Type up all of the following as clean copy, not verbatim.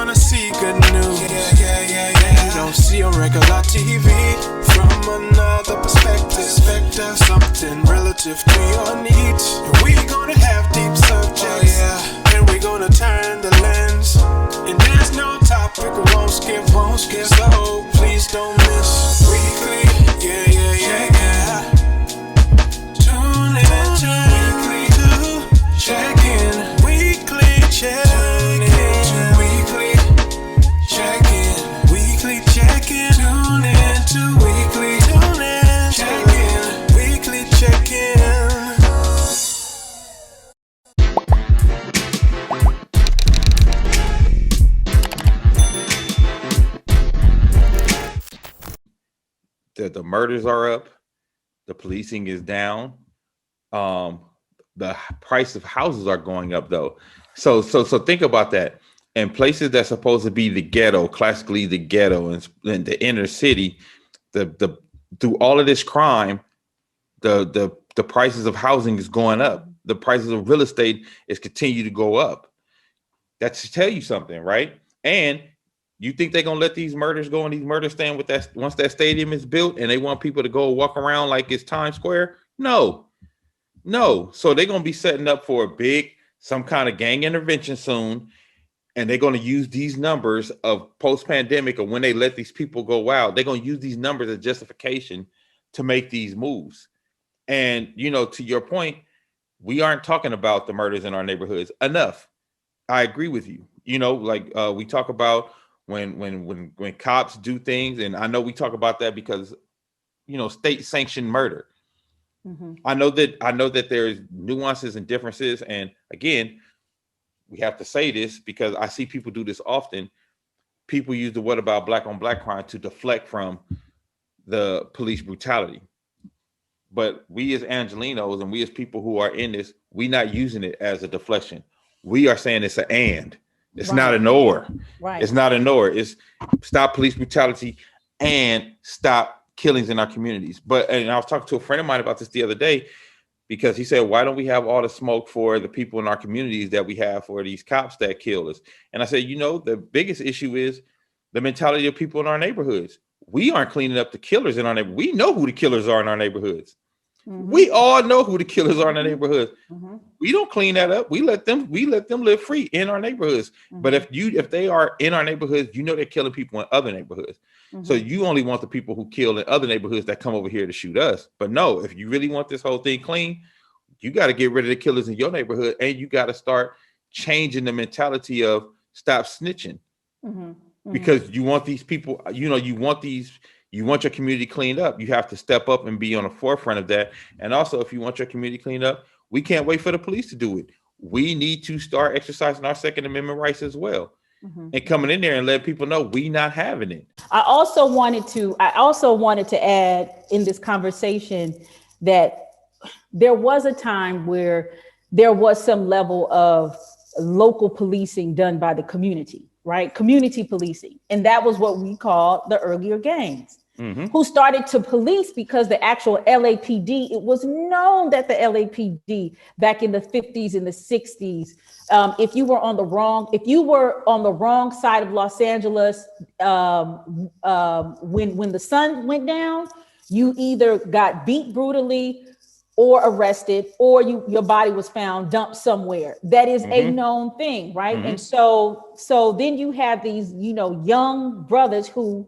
wanna see good news. You don't see on regular TV. From another perspective, something relative to your needs. And we gonna have deep subjects, and we gonna turn the lens. And there's no topic we won't skip. So please don't miss weekly. Tune in to weekly to check in. Weekly check in. Weekly check in. Weekly check in. Tune in to weekly. Tune in. Check in. Weekly check in. The murders are up, the policing is down. The price of houses are going up though. So think about that. In places that's supposed to be the ghetto, classically the ghetto and the inner city, the through all of this crime, the prices of housing is going up. The prices of real estate is continue to go up. That should tell you something, right? And you think they're gonna let these murders go and these murders stand with that once that stadium is built and they want people to go walk around like it's Times Square? No. So they're gonna be setting up for some kind of gang intervention soon, and they're gonna use these numbers of post-pandemic or when they let these people go out, they're gonna use these numbers as justification to make these moves. And to your point, we aren't talking about the murders in our neighborhoods enough. I agree with you. We talk about when cops do things, and I know we talk about that because state sanctioned murder. Mm-hmm. I know that there's nuances and differences, and again, we have to say this because I see people do this often. People use the what about black on black crime to deflect from the police brutality. But we as Angelenos and we as people who are in this, we're not using it as a deflection. We are saying it's an and. It's not an or. Right. It's not an or. It's stop police brutality and stop killings in our communities. And I was talking to a friend of mine about this the other day because he said, why don't we have all the smoke for the people in our communities that we have for these cops that kill us? And I said, the biggest issue is the mentality of people in our neighborhoods. We aren't cleaning up the killers in our neighborhoods. We know who the killers are in our neighborhoods. Mm-hmm. We all know who the killers are in our neighborhoods. Mm-hmm. We don't clean that up. We let them live free in our neighborhoods. Mm-hmm. But if they are in our neighborhoods, they're killing people in other neighborhoods. Mm-hmm. So you only want the people who kill in other neighborhoods that come over here to shoot us. But no, if you really want this whole thing clean, you got to get rid of the killers in your neighborhood, and you got to start changing the mentality of stop snitching. Mm-hmm. Mm-hmm. Because you want these people, you want your community cleaned up. You have to step up and be on the forefront of that. And also, if you want your community cleaned up, we can't wait for the police to do it. We need to start exercising our Second Amendment rights as well. Mm-hmm. And coming in there and let people know we not having it. I also wanted to add in this conversation that there was a time where there was some level of local policing done by the community, right? Community policing. And that was what we called the earlier gangs. Mm-hmm. Who started to police because the actual LAPD, it was known that the LAPD back in the 50s and the 60s, if you were on the wrong side of Los Angeles, when the sun went down, you either got beat brutally or arrested, or your body was found dumped somewhere. That is a known thing, right? Mm-hmm. And so then you have these, young brothers who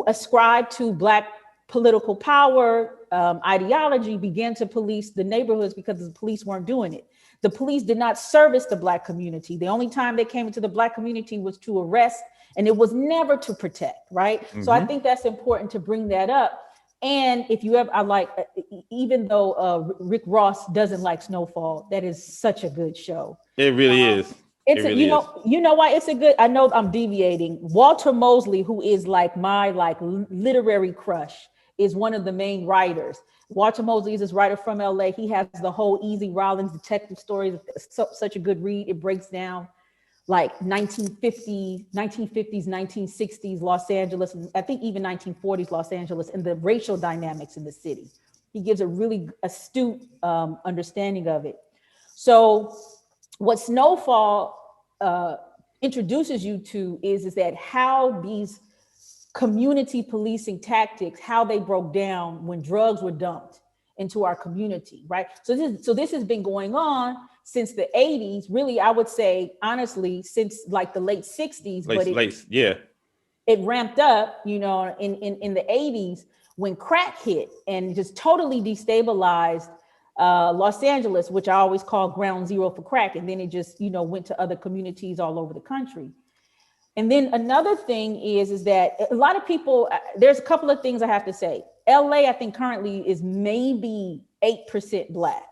ascribe to Black political power ideology, began to police the neighborhoods because the police weren't doing it. The police did not service the Black community. The only time they came into the Black community was to arrest, and it was never to protect, right? Mm-hmm. So I think that's important to bring that up. And if you ever, even though Rick Ross doesn't like Snowfall, that is such a good show. It really is. You know why it's a good, I know I'm deviating. Walter Mosley, who is my literary crush, is one of the main writers. Walter Mosley is this writer from LA. He has the whole Easy Rawlins detective stories. Such a good read. It breaks down 1950s, 1960s Los Angeles, I think even 1940s Los Angeles, and the racial dynamics in the city. He gives a really astute understanding of it. So what Snowfall introduces you to is that how these community policing tactics, how they broke down when drugs were dumped into our community, right? So this has been going on since the 80s, really, I would say, honestly, since like the late 60s, but it ramped up, you know, in the 80s when crack hit and just totally destabilized Los Angeles, which I always call ground zero for crack. And then it just, you know, went to other communities all over the country. And then another thing is that a lot of people, there's a couple of things I have to say. LA, I think currently is maybe 8% Black.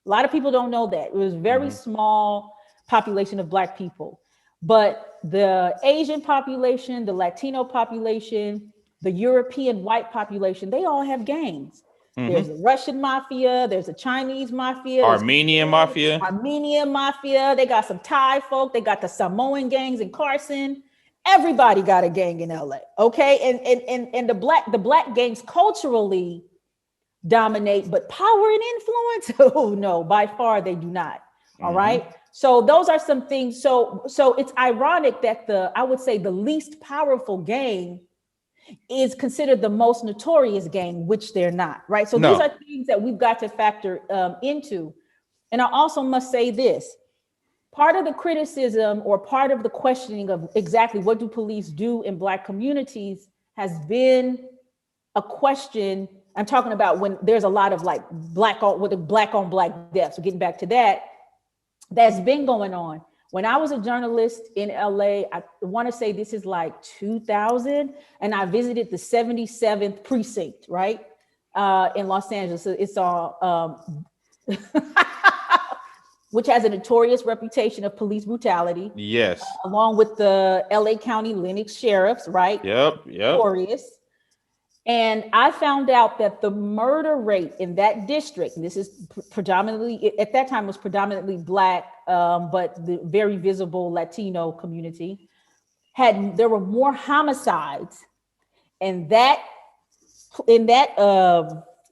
A lot of people don't know that. It was a very small population of Black people. But the Asian population, the Latino population, the European white population, they all have gangs. There's a Russian mafia, there's a Chinese mafia, Armenian mafia. They got some Thai folk, they got the Samoan gangs in Carson. Everybody got a gang in LA. Okay. And the black gangs culturally dominate, but power and influence, oh no, by far they do not. All right. So those are some things. So it's ironic that I would say the least powerful gang is considered the most notorious gang, which they're not, right? So these are things that we've got to factor into. And I also must say this, part of the criticism or part of the questioning of exactly what do police do in Black communities has been a question. I'm talking about when there's a lot of like black on black deaths. So getting back to that, that's been going on. When I was a journalist in LA, I want to say this is like 2000, and I visited the 77th precinct, right? In Los Angeles. So it's all, which has a notorious reputation of police brutality. Yes. Along with the LA County Lenox sheriffs, right? Yep. Notorious. And I found out that the murder rate in that district, and this is predominantly, at that time was predominantly Black, but the very visible Latino community, there were more homicides in that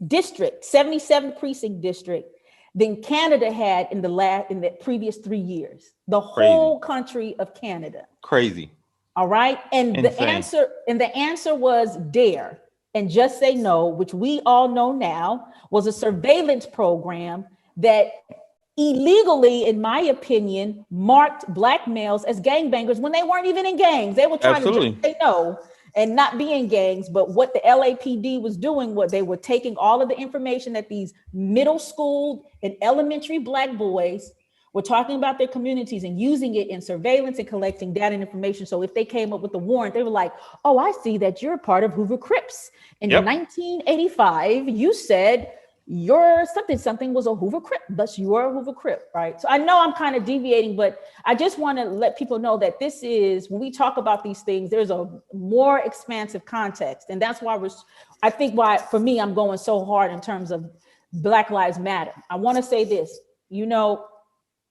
district, 77th precinct district, than Canada had in the previous 3 years. The whole country of Canada. Crazy. All right. And Insane. the answer was DARE. And Just Say No, which we all know now, was a surveillance program that illegally, in my opinion, marked Black males as gangbangers when they weren't even in gangs. They were trying to just say no and not be in gangs. But what the LAPD was doing, what they were taking all of the information that these middle school and elementary Black boys were talking about their communities and using it in surveillance and collecting data and information. So if they came up with a warrant, they were like, oh, I see that you're a part of Hoover Crips. In 1985, you said your something was a Hoover Crip, thus you are a Hoover Crip, right? So I know I'm kind of deviating, but I just want to let people know that this is, when we talk about these things, there's a more expansive context. And that's why I think for me, I'm going so hard in terms of Black Lives Matter. I want to say this,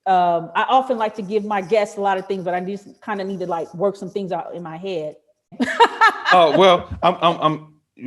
I often like to give my guests a lot of things, but I just kind of need to like work some things out in my head. Well,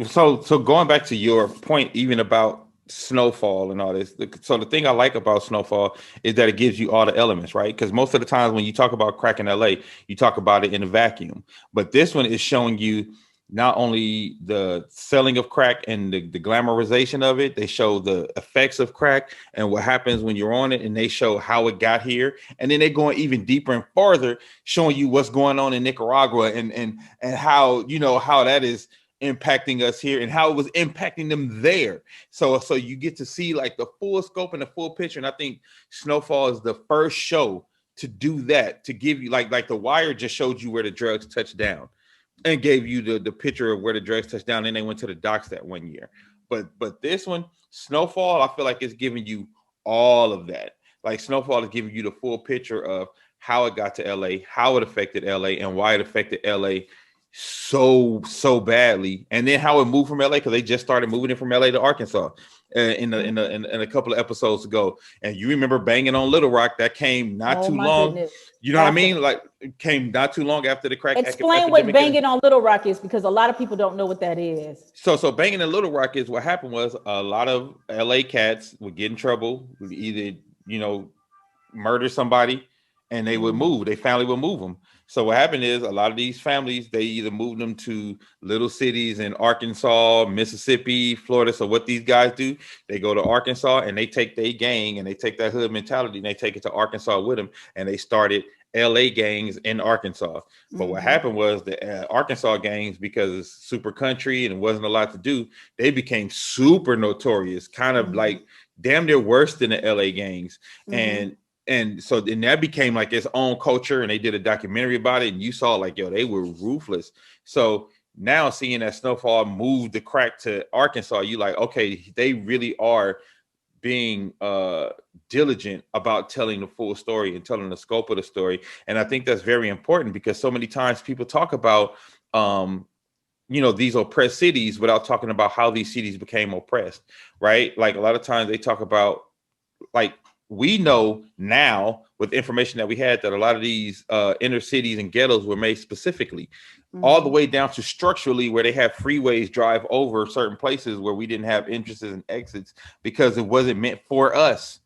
so going back to your point, even about snowfall and all this. So the thing I like about snowfall is that it gives you all the elements, right? Because most of the times when you talk about crack in LA, you talk about it in a vacuum. But this one is showing you not only the selling of crack and the glamorization of it, they show the effects of crack and what happens when you're on it, and they show how it got here. And then they're going even deeper and farther, showing you what's going on in Nicaragua and how, how that is impacting us here and how it was impacting them there. So you get to see like the full scope and the full picture. And I think Snowfall is the first show to do that, to give you like The Wire just showed you where the drugs touched down and gave you the picture of where the drugs touched down. And they went to the docks that one year. But this one, Snowfall, I feel like it's giving you all of that. Like Snowfall is giving you the full picture of how it got to LA, how it affected LA, and why it affected LA so badly, and then how it moved from LA, because they just started moving it from LA to Arkansas in a couple of episodes ago. And you remember Banging on Little Rock, that came not too long. Goodness. You know what I mean? Like it came not too long after the crack. Explain what Banging on Little Rock is, because a lot of people don't know what that is. So Banging on Little Rock is what happened was a lot of LA cats would get in trouble, would either murder somebody and they would move. Their family would move them. So what happened is a lot of these families, they either moved them to little cities in Arkansas, Mississippi, Florida. So what these guys do, they go to Arkansas and they take their gang and they take that hood mentality and they take it to Arkansas with them, and they started LA gangs in Arkansas. But what happened was the Arkansas gangs, because it's super country and it wasn't a lot to do, they became super notorious, kind of like damn near worse than the LA gangs. And so then that became like its own culture, and they did a documentary about it, and you saw like, yo, they were ruthless. So now seeing that Snowfall moved the crack to Arkansas, you like, okay, they really are being diligent about telling the full story and telling the scope of the story. And I think that's very important, because so many times people talk about these oppressed cities without talking about how these cities became oppressed, right? Like a lot of times they talk about, like, we know now with information that we had that a lot of these inner cities and ghettos were made specifically all the way down to structurally, where they have freeways drive over certain places where we didn't have entrances and exits because it wasn't meant for us.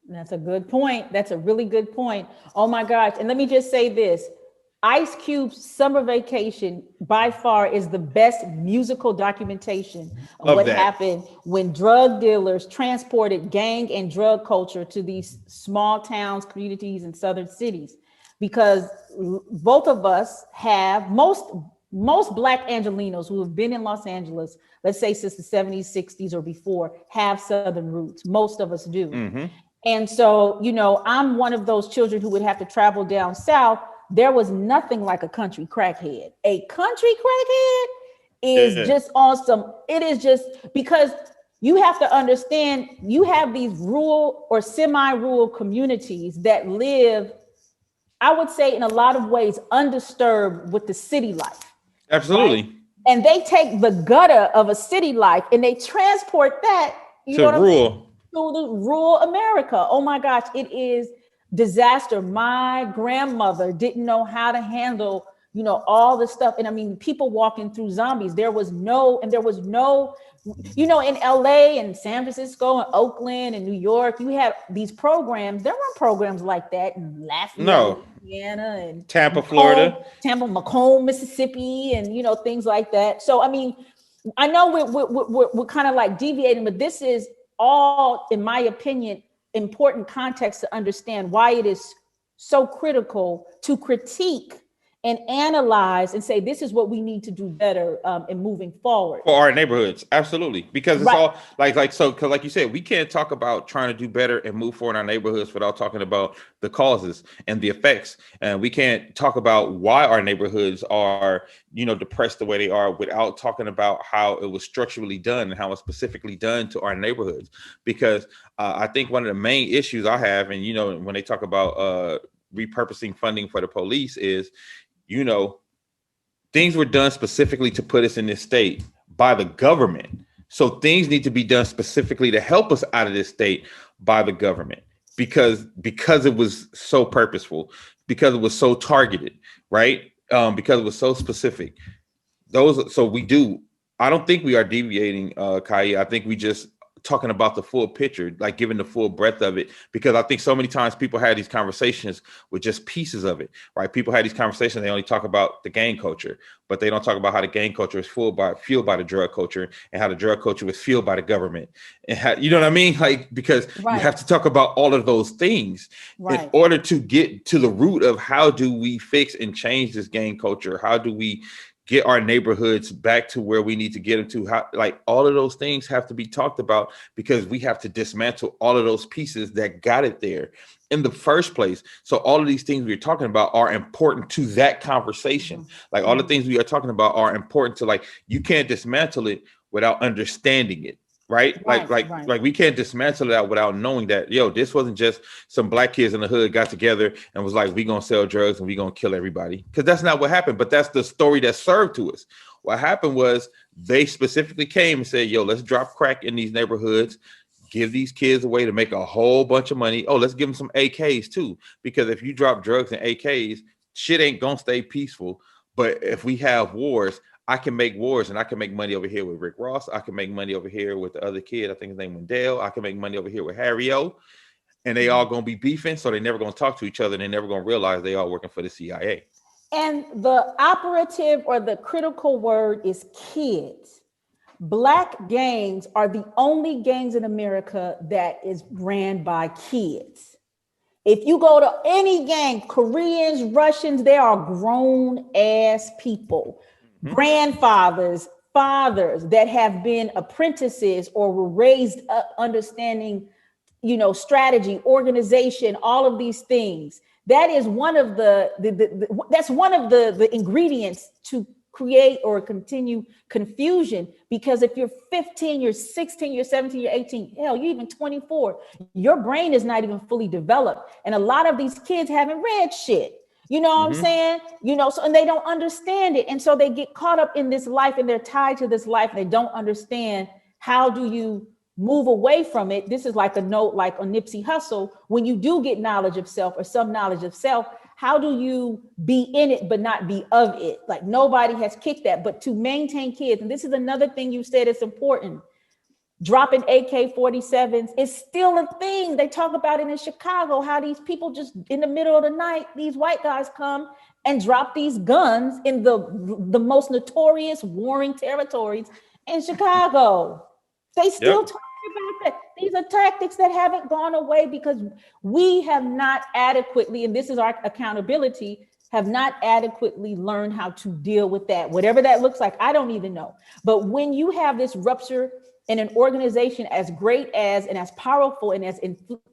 That's a good point. That's a really good point. Oh my gosh. And let me just say this. Ice Cube's Summer Vacation by far is the best musical documentation of what happened when drug dealers transported gang and drug culture to these small towns, communities, and southern cities. Because both of us have, most Black Angelenos who have been in Los Angeles, let's say since the 70s, 60s, or before, have Southern roots. Most of us do. And so, I'm one of those children who would have to travel down south. There was nothing like a country crackhead. A country crackhead is just awesome. It is just, because you have to understand, you have these rural or semi-rural communities that live, I would say, in a lot of ways, undisturbed with the city life. Absolutely. Right? And they take the gutter of a city life and they transport that to the rural America. Oh my gosh, it is disaster. My grandmother didn't know how to handle, all the stuff. And I mean, people walking through zombies. There was no, in LA and San Francisco and Oakland and New York, you have these programs. There weren't programs like that in Lafayette, Louisiana, and Tampa, Florida, Macomb, Mississippi, and things like that. So I mean, I know we're kind of like deviating, but this is all, in my opinion, important context to understand why it is so critical to critique and analyze and say, this is what we need to do better in moving forward for our neighborhoods. Absolutely. Because it's all so, because like you said, we can't talk about trying to do better and move forward in our neighborhoods without talking about the causes and the effects. And we can't talk about why our neighborhoods are, depressed the way they are without talking about how it was structurally done and how it's specifically done to our neighborhoods. Because I think one of the main issues I have, and, when they talk about repurposing funding for the police is, things were done specifically to put us in this state by the government. So things need to be done specifically to help us out of this state by the government, because it was so purposeful, because it was so targeted, right? Because it was so specific. I don't think we are deviating, Kai. I think we just talking about the full picture, like giving the full breadth of it, because I think so many times people had these conversations with just pieces of it, right? People had these conversations, they only talk about the gang culture, but they don't talk about how the gang culture is fueled by the drug culture, and how the drug culture was fueled by the government. And how, you know what I mean? Like, because you have to talk about all of those things in order to get to the root of how do we fix and change this gang culture? How do we get our neighborhoods back to where we need to get them to? How, like, all of those things have to be talked about, because we have to dismantle all of those pieces that got it there in the first place. So all of these things we're talking about are important to that conversation. Like, all the things we are talking about are important to, like, you can't dismantle it without understanding it. Right? Like we can't dismantle that without knowing that, this wasn't just some Black kids in the hood got together and was like, we gonna sell drugs and we gonna kill everybody. Because that's not what happened, but that's the story that served to us. What happened was they specifically came and said, let's drop crack in these neighborhoods, give these kids a way to make a whole bunch of money. Oh, let's give them some AKs too. Because if you drop drugs and AKs, shit ain't gonna stay peaceful. But if we have wars, I can make wars, and I can make money over here with Rick Ross. I can make money over here with the other kid. I think his name was Dale. I can make money over here with Harry O. and they all gonna be beefing, so they never gonna talk to each other, and they never gonna realize they all working for the CIA. And the operative or the critical word is kids. Black gangs are the only gangs in America that is ran by kids. If you go to any gang, Koreans, Russians, they are grown ass people, grandfathers, fathers that have been apprentices or were raised up understanding, strategy, organization, all of these things. That is one of that's one of the ingredients to create or continue confusion, because if you're 15, you're 16, you're 17, you're 18, hell, you're even 24, your brain is not even fully developed. And a lot of these kids haven't read shit. You know what I'm saying? So, and they don't understand it. And so they get caught up in this life and they're tied to this life. They don't understand, how do you move away from it? This is like a note, like on Nipsey Hussle, when you do get knowledge of self or some knowledge of self, how do you be in it but not be of it? Like, nobody has kicked that. But to maintain kids, and this is another thing you said is important, dropping AK-47s is still a thing. They talk about it in Chicago, how these people just in the middle of the night, these white guys come and drop these guns in the most notorious warring territories in Chicago. They still talk about that. These are tactics that haven't gone away because we have not adequately, and this is our accountability, have not adequately learned how to deal with that. Whatever that looks like, I don't even know. But when you have this rupture in an organization as great as and as powerful and as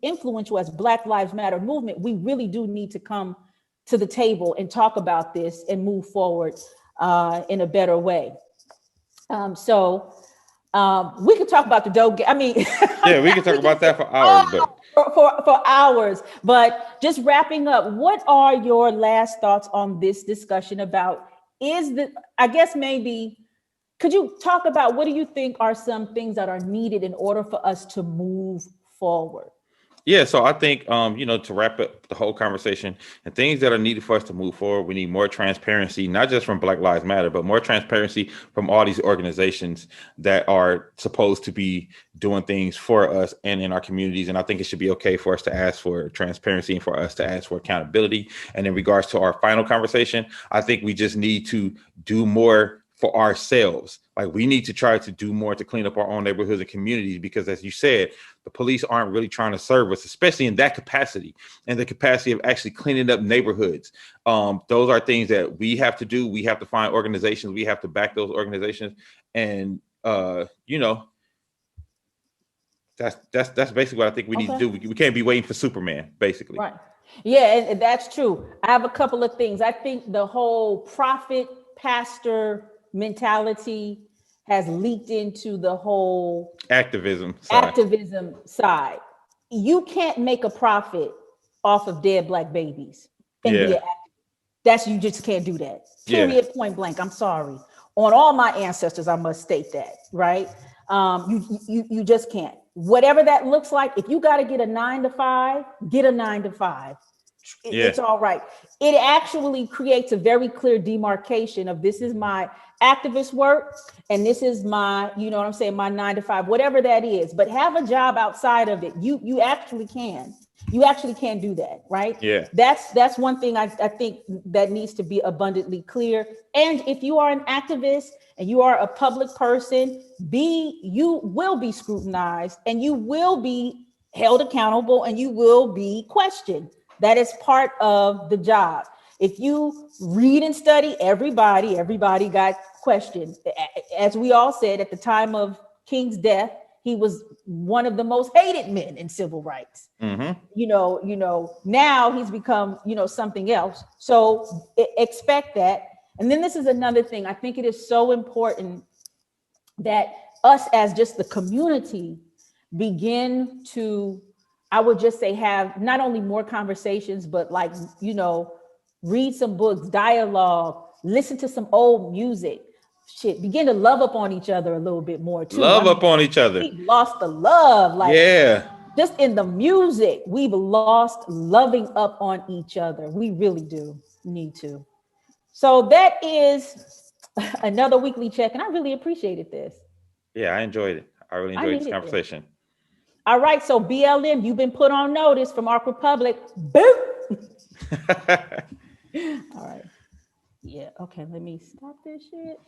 influential as Black Lives Matter movement, we really do need to come to the table and talk about this and move forward in a better way. We could talk about the dope. I mean, yeah, we can talk about that for hours, but for hours. But just wrapping up, what are your last thoughts on this discussion about? I guess maybe, could you talk about what do you think are some things that are needed in order for us to move forward? Yeah, so I think, to wrap up the whole conversation, and things that are needed for us to move forward, we need more transparency, not just from Black Lives Matter, but more transparency from all these organizations that are supposed to be doing things for us and in our communities. And I think it should be okay for us to ask for transparency and for us to ask for accountability. And in regards to our final conversation, I think we just need to do more for ourselves. Like, we need to try to do more to clean up our own neighborhoods and communities, because as you said, the police aren't really trying to serve us, especially in that capacity and the capacity of actually cleaning up neighborhoods. Those are things that we have to do. We have to find organizations. We have to back those organizations. And, that's basically what I think we need to do. We can't be waiting for Superman, basically. Right. Yeah, and that's true. I have a couple of things. I think the whole prophet pastor mentality has leaked into the whole activism side. You can't make a profit off of dead Black babies and be an activist. You just can't do that. Period. Point blank. I'm sorry. On all my ancestors, I must state that, right? You just can't. Whatever that looks like, if you got to get a 9 to 5, get a 9 to 5. It's all right. It actually creates a very clear demarcation of, this is my activist work and this is my, my 9 to 5, whatever that is. But have a job outside of it. You actually can. You actually can do that, right? Yeah. That's one thing I think that needs to be abundantly clear. And if you are an activist and you are a public person, you will be scrutinized and you will be held accountable and you will be questioned. That is part of the job. If you read and study, everybody got questioned. As we all said, at the time of King's death, he was one of the most hated men in civil rights. Mm-hmm. Now he's become, something else. So expect that. And then this is another thing. I think it is so important that us as just the community begin to, I would just say, have not only more conversations, but read some books, dialogue, listen to some old music, begin to love up on each other a little bit more too. Up on each other. We've lost the love. Just in the music, we've lost loving up on each other. We really do need to. So that is another weekly check. And I really appreciated this. Yeah, I enjoyed it. I really enjoyed this conversation. All right, so BLM, you've been put on notice from Ark Republic. Boop. All right. Yeah, okay, let me stop this shit.